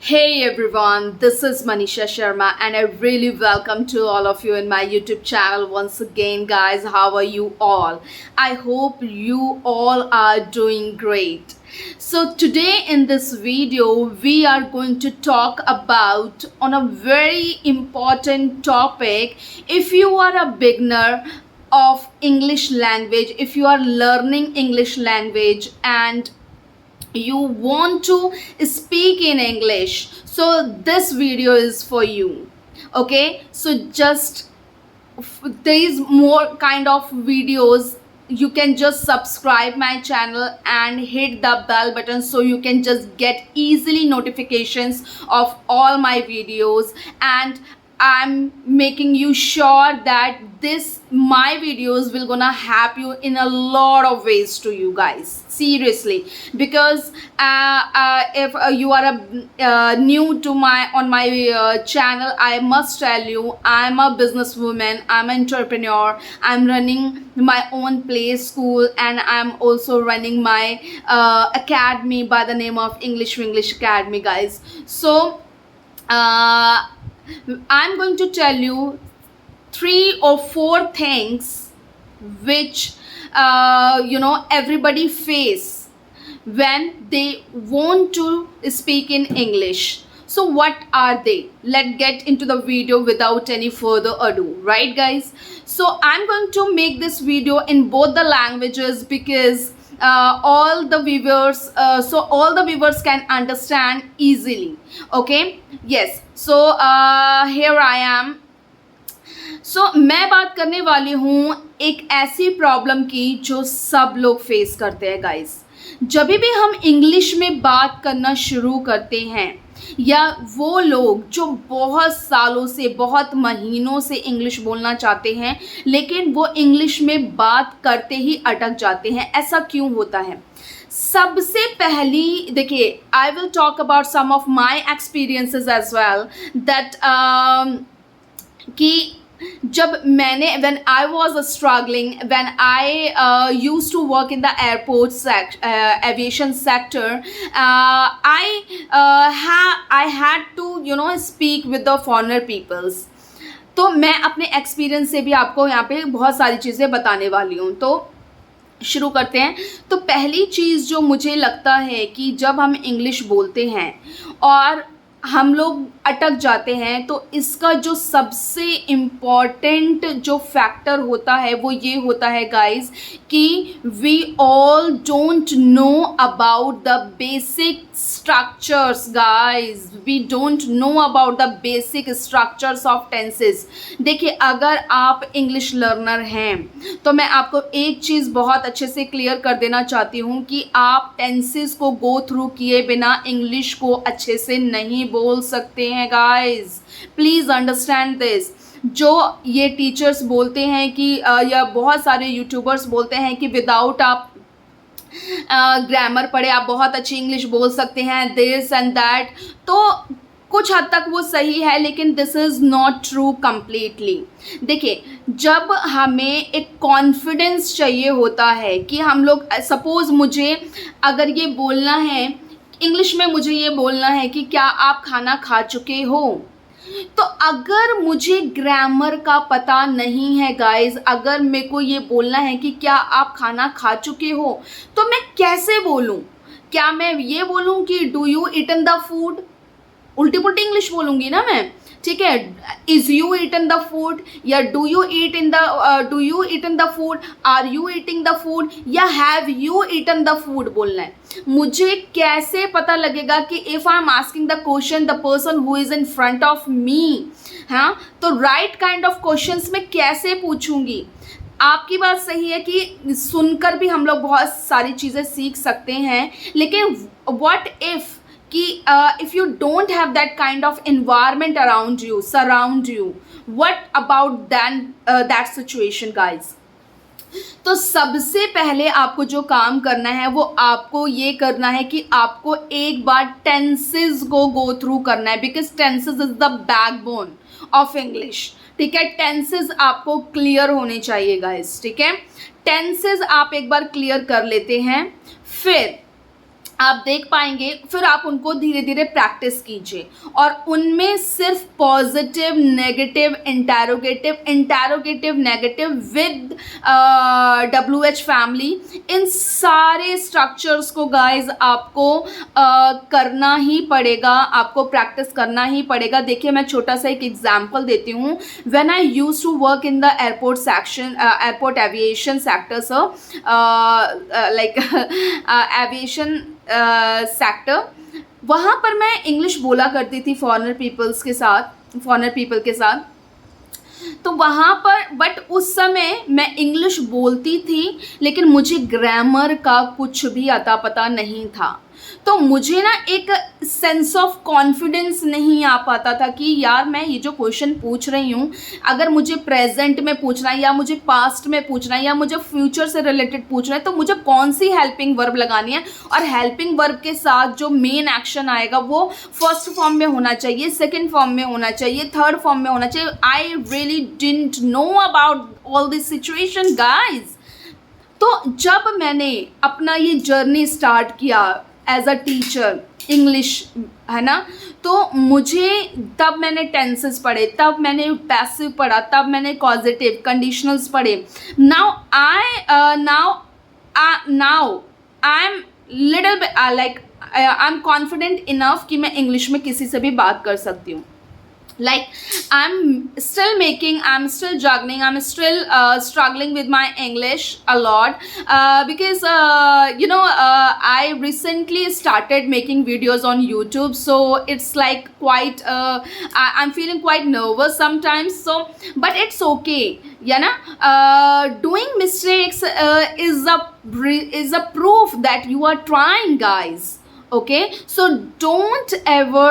Hey everyone, this is Manisha Sharma and I really welcome to all of you in my YouTube channel once again. Guys, how are you all? I hope you all are doing great. So today in this video we are going to talk about on a very important topic. If you are a beginner of English language, if you are learning English language and you want to speak in English, so this video is for you. Okay, so just there is more kind of videos. You can just subscribe my channel and hit the bell button so you can just get easily notifications of all my videos, and I'm making you sure that this my videos will gonna help you in a lot of ways to you guys, seriously, because if you are new to my on my channel, I must tell you I'm a businesswoman, I'm an entrepreneur, I'm running my own play school, and I'm also running my academy by the name of English Academy, guys. So I'm going to tell you 3 or 4 things which everybody face when they want to speak in English. So what are they? Let's get into the video without any further ado, right guys? So I'm going to make this video in both the languages because all the viewers all the viewers can understand easily. Okay, yes. So here I am. सो मैं बात करने वाली हूँ एक ऐसी problem की जो सब लोग फेस करते हैं गाइस। जब भी हम इंग्लिश में बात करना शुरू करते हैं, या वो लोग जो बहुत सालों से बहुत महीनों से इंग्लिश बोलना चाहते हैं लेकिन वो इंग्लिश में बात करते ही अटक जाते हैं, ऐसा क्यों होता है? सबसे पहली देखिए, I will talk about some of my experiences as well that कि जब मैंने when I was struggling, when I used to work in the airport aviation sector, I had to speak with the foreigner peoples. तो मैं अपने experience से भी आपको यहाँ पे बहुत सारी चीज़ें बताने वाली हूँ। तो शुरू करते हैं। तो पहली चीज़ जो मुझे लगता है कि जब हम इंग्लिश बोलते हैं और हम लोग अटक जाते हैं, तो इसका जो सबसे इम्पॉर्टेंट जो फैक्टर होता है वो ये होता है गाइस कि we all don't know about the basic structures. Guys, we don't know about the basic structures of tenses. देखिए, अगर आप इंग्लिश लर्नर हैं तो मैं आपको एक चीज़ बहुत अच्छे से क्लियर कर देना चाहती हूँ कि आप टेंसेस को गो थ्रू किए बिना इंग्लिश को अच्छे से नहीं बोल सकते हैं गाइस। Please understand this. जो ये टीचर्स बोलते हैं कि या बहुत सारे यूट्यूबर्स बोलते हैं कि विदाउट आप ग्रामर पढ़े आप बहुत अच्छी इंग्लिश बोल सकते हैं, दिस एंड दैट, तो कुछ हद तक वो सही है, लेकिन this is not true completely. देखिए, जब हमें एक कॉन्फिडेंस चाहिए होता है कि हम लोग, सपोज़ मुझे अगर ये बोलना है इंग्लिश में, मुझे ये बोलना है कि क्या आप खाना खा चुके हो, तो अगर मुझे ग्रामर का पता नहीं है गाइस, अगर मेरे को ये बोलना है कि क्या आप खाना खा चुके हो, तो मैं कैसे बोलूँ? क्या मैं ये बोलूँ कि do you eaten the food? उल्टी पुल्टी इंग्लिश बोलूँगी ना मैं, ठीक है। Is you eaten the food, या do you eaten the food, are you eating the food, या have you eaten the food बोलना है। मुझे कैसे पता लगेगा कि if I am asking the question the person who is in front of me, हाँ, तो राइट काइंड ऑफ क्वेश्चंस मैं कैसे पूछूंगी? आपकी बात सही है कि सुनकर भी हम लोग बहुत सारी चीज़ें सीख सकते हैं, लेकिन व्हाट इफ़ कि if you don't have that kind of environment around you, surround you, what about then that situation guys? तो सबसे पहले आपको जो काम करना है वो आपको ये करना है कि आपको एक बार टेंसेस को गो थ्रू करना है, because tenses is the backbone of English. ठीक है, टेंसेस आपको क्लियर होने चाहिए गाइस। ठीक है, टेंसेस आप एक बार क्लियर कर लेते हैं, फिर आप देख पाएंगे, फिर आप उनको धीरे धीरे प्रैक्टिस कीजिए और उनमें सिर्फ positive, negative, interrogative, negative with WH family, इन सारे स्ट्रक्चर्स को गाइज आपको करना ही पड़ेगा, आपको प्रैक्टिस करना ही पड़ेगा। देखिए मैं छोटा सा एक एग्जांपल देती हूँ। When I used to work in the airport section, airport aviation sector, sir, like aviation sector, वहाँ पर मैं इंग्लिश बोला करती थी फॉरेनर पीपल के साथ। तो वहाँ पर बट उस समय मैं इंग्लिश बोलती थी, लेकिन मुझे ग्रामर का कुछ भी अता पता नहीं था। तो मुझे ना एक सेंस ऑफ कॉन्फिडेंस नहीं आ पाता था कि यार मैं ये जो क्वेश्चन पूछ रही हूँ, अगर मुझे प्रेजेंट में पूछना है या मुझे पास्ट में पूछना है या मुझे फ्यूचर से रिलेटेड पूछना है, तो मुझे कौन सी हेल्पिंग वर्ब लगानी है, और हेल्पिंग वर्ब के साथ जो मेन एक्शन आएगा वो फर्स्ट फॉर्म में होना चाहिए, सेकेंड फॉर्म में होना चाहिए, थर्ड फॉर्म में होना चाहिए। I really didn't know about all this situation guys. तो जब मैंने अपना ये जर्नी स्टार्ट किया एज अ टीचर इंग्लिश, है ना, तो मुझे तब मैंने टेंसेस पढ़े, तब मैंने पैसिव पढ़ा, तब मैंने कॉजेटिव, कंडीशनल्स पढ़े। Now I am little like I am confident enough कि मैं इंग्लिश में किसी से भी बात कर सकती हूँ। Like I'm still juggling, I'm still struggling with my English a lot, because I recently started making videos on YouTube, so it's like quite I'm feeling quite nervous sometimes, so but it's okay, doing mistakes is a proof that you are trying, guys. Okay, so don't ever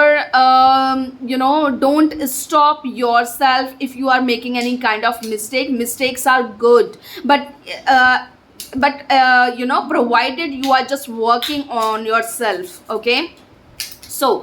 don't stop yourself if you are making any kind of mistakes are good, but provided you are just working on yourself. Okay, so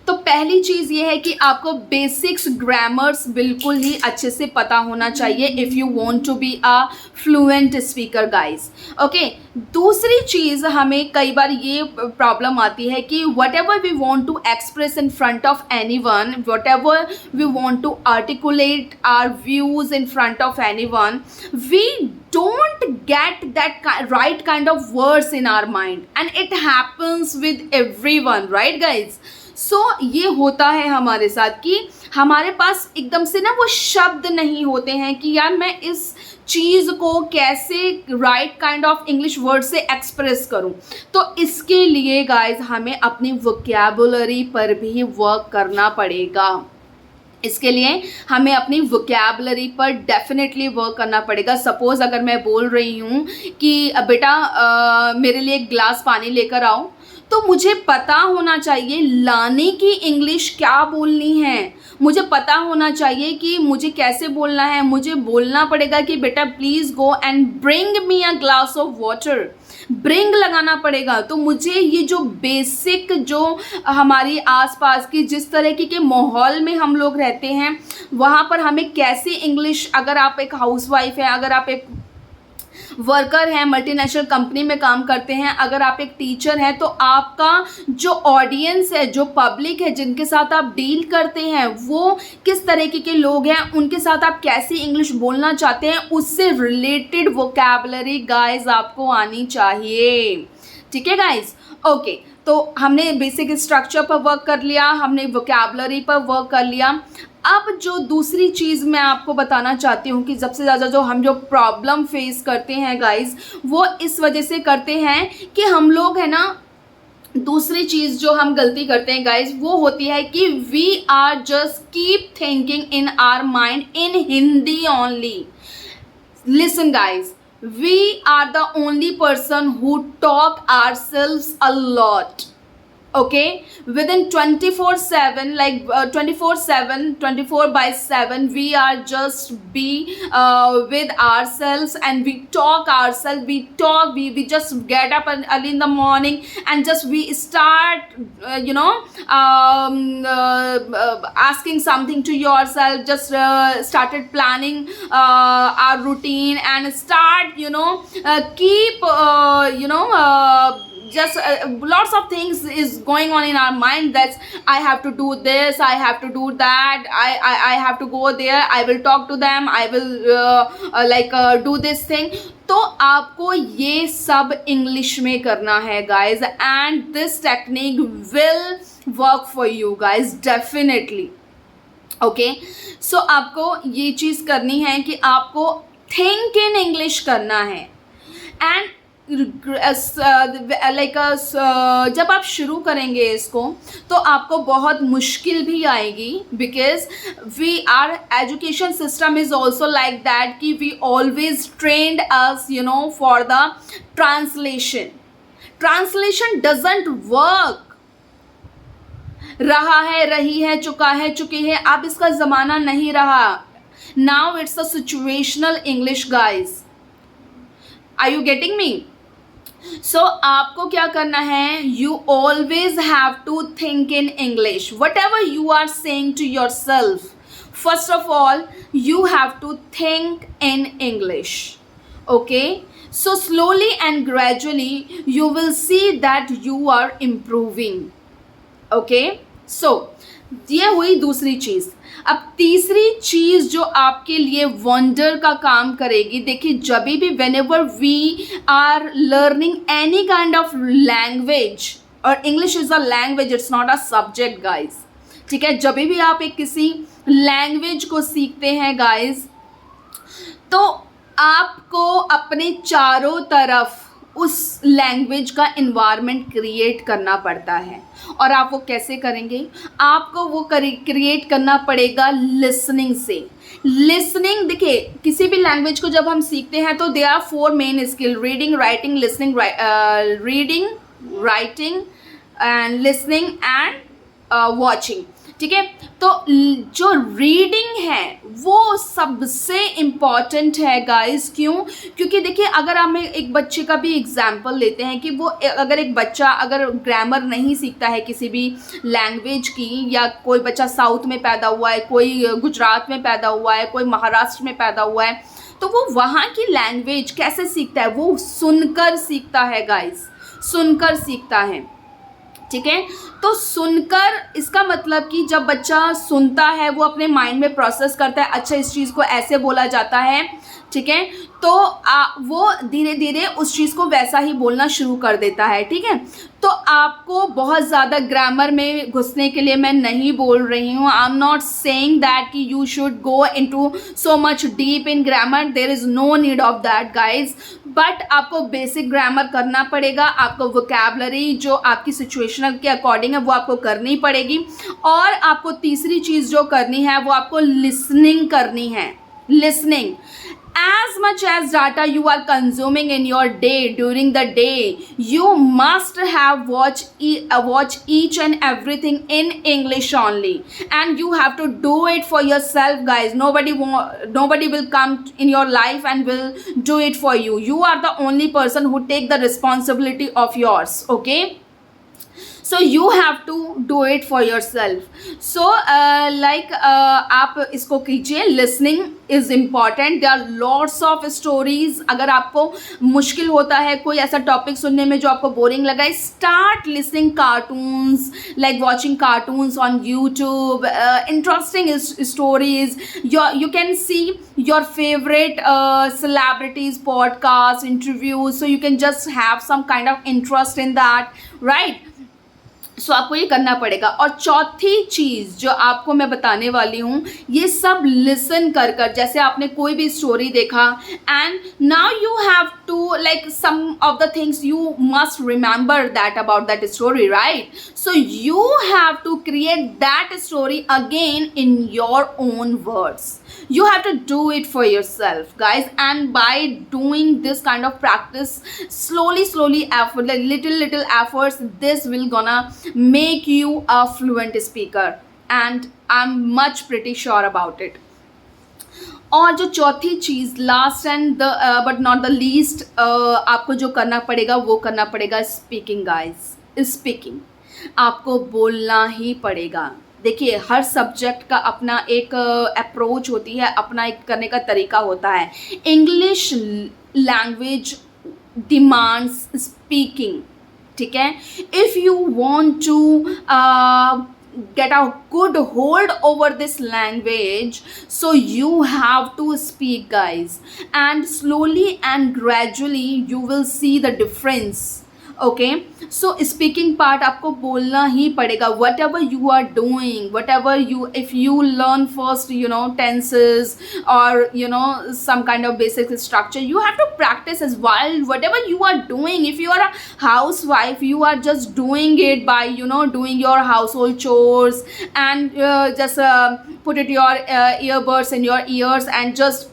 तो पहली चीज़ ये है कि आपको basics grammars बिल्कुल ही अच्छे से पता होना चाहिए if you want to be a fluent speaker guys. Okay, दूसरी चीज़ हमें कई बार ये प्रॉब्लम आती है कि whatever we want to express in front of anyone, whatever we want to articulate our views in front of anyone, we don't get that right kind of words in our mind, and it happens with everyone, right guys? So ये होता है हमारे साथ कि हमारे पास एकदम से ना वो शब्द नहीं होते हैं कि यार मैं इस चीज़ को कैसे right kind of English word से एक्सप्रेस करूं। तो इसके लिए गाइज हमें अपनी वोकैबुलरी पर भी वर्क करना पड़ेगा। इसके लिए हमें अपनी वोकैबुलरी पर डेफिनेटली वर्क करना पड़ेगा। सपोज़ अगर मैं बोल रही हूँ कि बेटा मेरे लिए एक गिलास पानी लेकर आओ, तो मुझे पता होना चाहिए लाने की इंग्लिश क्या बोलनी है, मुझे पता होना चाहिए कि मुझे कैसे बोलना है। मुझे बोलना पड़ेगा कि बेटा please go and bring me a glass of water, bring लगाना पड़ेगा। तो मुझे ये जो बेसिक जो हमारी आसपास की जिस तरह के माहौल में हम लोग रहते हैं, वहाँ पर हमें कैसे इंग्लिश, अगर आप एक हाउसवाइफ हैं, अगर आप एक वर्कर हैं, मल्टीनेशनल कंपनी में काम करते हैं, अगर आप एक टीचर हैं, तो आपका जो ऑडियंस है, जो पब्लिक है, जिनके साथ आप डील करते हैं, वो किस तरीके के लोग हैं, उनके साथ आप कैसे इंग्लिश बोलना चाहते हैं, उससे रिलेटेड वोकैबुलरी गाइस आपको आनी चाहिए। ठीक है गाइस? ओके, तो हमने बेसिक स्ट्रक्चर पर वर्क कर लिया, हमने वोकैबुलरी पर वर्क कर लिया। अब जो दूसरी चीज़ मैं आपको बताना चाहती हूँ कि सबसे ज़्यादा जो हम जो प्रॉब्लम फेस करते हैं गाइस, वो इस वजह से करते हैं कि हम लोग है ना, दूसरी चीज़ जो हम गलती करते हैं गाइस, वो होती है कि we are just keep thinking in our mind in Hindi only. Listen guys, we are the only person who talk ourselves a lot. Okay, within 24/7, like 24/7, 24/7, we are just be with ourselves, and we talk ourselves, we just get up early in the morning and just we start asking something to yourself, just started planning our routine and start keep just lots of things is going on in our mind, that I have to do this, I have to do that, I have to go there, I will talk to them, I will do this thing. तो आपको ये सब English में करना है guys, and this technique will work for you guys definitely. Okay, so आपको ये चीज़ करनी है कि आपको थिंक इन इंग्लिश करना है. एंड जब आप शुरू करेंगे इसको तो आपको बहुत मुश्किल भी आएगी, because we are education system is also like that कि we always trained us for the translation. Translation doesn't work. रहा है, रही है, चुका है, चुके हैं, अब इसका ज़माना नहीं रहा. Now it's a situational English guys. Are you getting me? So आपको क्या करना है, you always have to think in English. Whatever you are saying to yourself, first of all you have to think in English. Okay, so slowly and gradually you will see that you are improving. Okay, so ये हुई दूसरी चीज़. अब तीसरी चीज़ जो आपके लिए wonder का काम करेगी, देखिए जब भी whenever we are learning any kind of language, और English is a language, it's not a subject guys. ठीक है, जब भी आप एक किसी लैंग्वेज को सीखते हैं गाइज, तो आपको अपने चारों तरफ उस लैंग्वेज का इन्वायरमेंट क्रिएट करना पड़ता है. और आप वो कैसे करेंगे? आपको वो क्रिएट करना पड़ेगा लिसनिंग से. लिसनिंग, देखिए किसी भी लैंग्वेज को जब हम सीखते हैं तो they are 4 main skill: reading, writing, listening, reading, writing and listening and watching. ठीक है, तो जो रीडिंग है वो सबसे इम्पॉर्टेंट है गाइस. क्यों? क्योंकि देखिए अगर हम एक बच्चे का भी एग्जाम्पल लेते हैं कि वो अगर एक बच्चा अगर ग्रामर नहीं सीखता है किसी भी लैंग्वेज की, या कोई बच्चा साउथ में पैदा हुआ है, कोई गुजरात में पैदा हुआ है, कोई महाराष्ट्र में पैदा हुआ है, तो वो वहाँ की लैंग्वेज कैसे सीखता है? वो सुनकर सीखता है गाइस, सुनकर सीखता है. ठीक है, तो सुनकर, इसका मतलब कि जब बच्चा सुनता है वो अपने माइंड में प्रोसेस करता है, अच्छा इस चीज़ को ऐसे बोला जाता है. ठीक है, तो वो धीरे धीरे उस चीज़ को वैसा ही बोलना शुरू कर देता है. ठीक है, तो आपको बहुत ज़्यादा ग्रामर में घुसने के लिए मैं नहीं बोल रही हूँ. I am not saying that कि you should go into so much deep in grammar. There is no need of that guys. But आपको बेसिक ग्रामर करना पड़ेगा. आपको वोकैबलरी जो आपकी सिचुएशनल के अकॉर्डिंग है वो आपको करनी पड़ेगी. और आपको तीसरी चीज़ जो करनी है वो आपको लिसनिंग करनी है. Listening. As much as data you are consuming in your day, during the day, you must have watch each and everything in English only, and you have to do it for yourself guys. Nobody will come in your life and will do it for you. You are the only person who take the responsibility of yours. Okay, so you have to do it for yourself. So आप इसको कीजिए. Listening is important. There are lots of stories. अगर आपको मुश्किल होता है कोई ऐसा टॉपिक सुनने में जो आपको बोरिंग लगा है, start listening cartoons, like watching cartoons on YouTube, interesting stories. You can see your favorite celebrities podcast interviews, so you can just have some kind of interest in that, right? सो आपको ये करना पड़ेगा. और चौथी चीज़ जो आपको मैं बताने वाली हूँ, ये सब लिसन कर कर, जैसे आपने कोई भी स्टोरी देखा, and now you have to like some of the things you must remember that about that story, right? So you have to create that story again in your own words. You have to do it for yourself guys, and by doing this kind of practice, slowly effort, like little efforts, this will gonna make you a fluent speaker, and I'm much pretty sure about it. और जो चौथी चीज़, last and but not the least, आपको जो करना पड़ेगा वो करना पड़ेगा स्पीकिंग गाइज. स्पीकिंग आपको बोलना ही पड़ेगा. देखिए हर सब्जेक्ट का अपना एक अप्रोच होती है, अपना एक करने का तरीका होता है. English language demands speaking. ठीक है. If you want to get a good hold over this language, so you have to speak, guys, and slowly and gradually you will see the difference. Okay, so speaking part आपको बोलना ही पड़ेगा. Whatever you are doing, whatever you, if you learn first tenses और some kind of basic structure, you have to practice as well. Whatever you are doing, if you are a housewife, you are just doing it by doing your household chores, and just put it your earbuds in your ears, and just,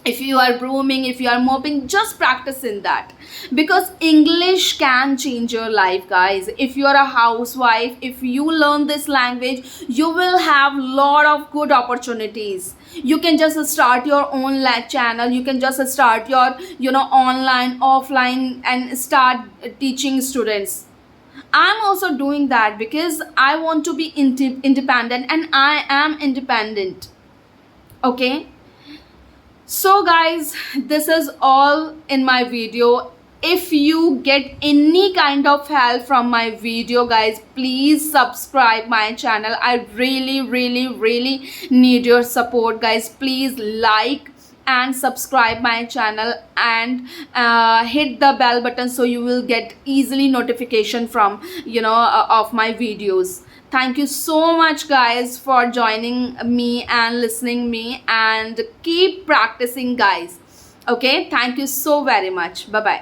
if you are brooming, if you are mopping, just practice in that, because English can change your life, guys. If you are a housewife, if you learn this language, you will have lot of good opportunities. You can just start your own channel, you can just start your online, offline, and start teaching students. I'm also doing that because I want to be independent, and I am independent. Okay, so guys, this is all in my video. If you get any kind of help from my video, guys, please subscribe my channel. I really need your support, guys. Please like and subscribe my channel, and hit the bell button so you will get easily notification from of my videos. Thank you so much, guys, for joining me and listening me, and keep practicing, guys. Okay, thank you so very much. Bye bye.